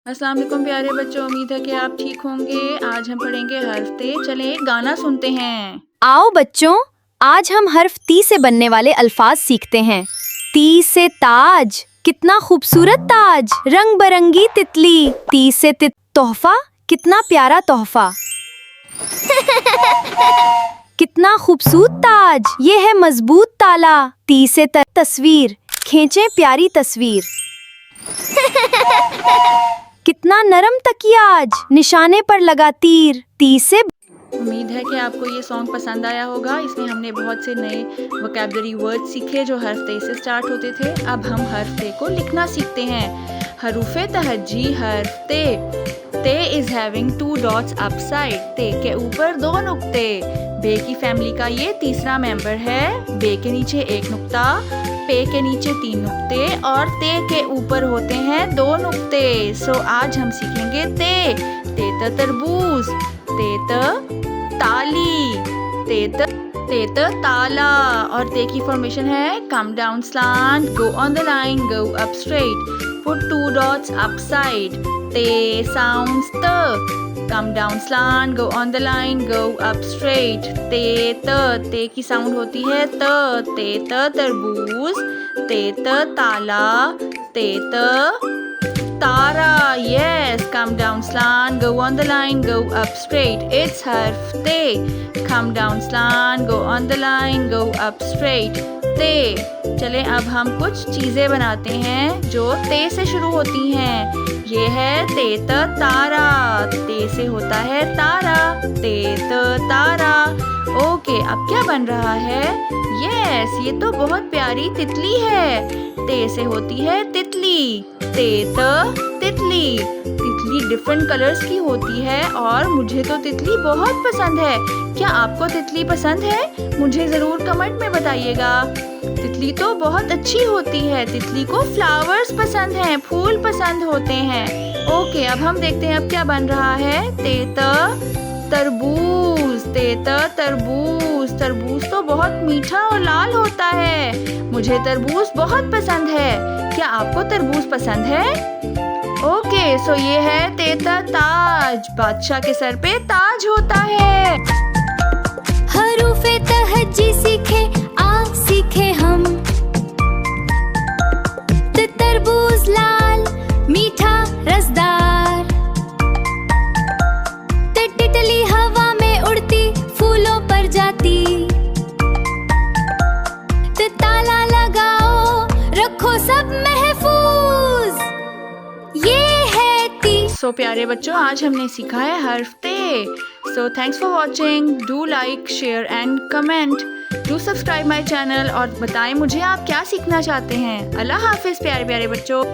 अस्सलाम वालेकुम प्यारे बच्चों, उम्मीद है कि आप ठीक होंगे। आज हम पढ़ेंगे हर्फ ते। चलें एक गाना सुनते हैं। आओ बच्चों, आज हम हर्फ ती से बनने वाले अल्फाज सीखते हैं। ती से ताज, कितना खूबसूरत ताज। रंग बरंगी तितली। ती से तोहफा, कितना प्यारा तोहफा। कितना खूबसूरत ताज, ये है मजबूत ताला। ती से तस्वीर, खींचे प्यारी तस्वीर। कितना नरम तकिया आज, निशाने पर लगा तीर। ती से उम्मीद है कि आपको ये सॉन्ग पसंद आया होगा। इसमें हमने बहुत से नए वोकैबुलरी वर्ड सीखे जो हर्फ ते से स्टार्ट होते थे। अब हम हर्फ ते को लिखना सीखते हैं। हरूफे तहज्जी हर्फ ते। ते इज हैविंग 2 डॉट्स अपसाइड। ते के ऊपर 2 नुक्ते। बे की फैमिली का ये तीसरा मेंबर है। बे के नीचे 1 नुक्ता, पे के नीचे 3 नुक्ते और ते के ऊपर होते हैं 2 नुक्ते। सो आज हम सीखेंगे ते। ते त तरबूज, ते त ताली, ते त ताला। और ते की फॉर्मेशन है come down slant, go on the line, go up straight, put 2 dots upside. ते साउंड्स त, come down slant, go on the line, go up straight. ते की साउंड होती है त। ते त तरबूज, ते त ताला, ते त तारा। Yes, come down slant, go on the line, go up straight. It's हर्फ ते। Come down slant, go on the line, go up straight. ते। चले अब हम कुछ चीजें बनाते हैं जो ते से शुरू होती हैं। ये है ते त तारा। ते से होता है तारा। ते त तारा। ओके, अब क्या बन रहा है? यस, ये तो बहुत प्यारी तितली है। ते से होती है तितली। ते त तितली। तितली डिफरेंट कलर्स की होती है और मुझे तो तितली बहुत पसंद है। क्या आपको तितली पसंद है? मुझे ज़रूर कमेंट में बताइएगा। तितली तो बहुत अच्छी होती है। तितली को फ्लावर्स पसंद हैं, फूल पसंद होते हैं। ओके, अब हम देखते हैं अब क्या बन रहा है। ते त तरबूज। ते त तरबूज। तरबूज तो बहुत मीठा और लाल होता है। मुझे तरबूज बहुत पसंद है। क्या आपको तरबूज पसंद है? ओके, सो ये है ते त ताज। बादशाह के सर पे ताज होता है। हरूफे तहज्जी सीखे, आज सीखे हम। तरबूज लाल, मीठा रसदार। तितली हवा में उड़ती, फूलों पर जाती। ताला लगाओ, रखो सब महफूज। ये है ती। सो प्यारे बच्चों, आज हमने सीखा है हर्फ ते। So thanks for watching. Do like, share and comment. Do subscribe my channel और बताएं मुझे आप क्या सीखना चाहते हैं। अल्लाह हाफिज प्यारे प्यारे बच्चों।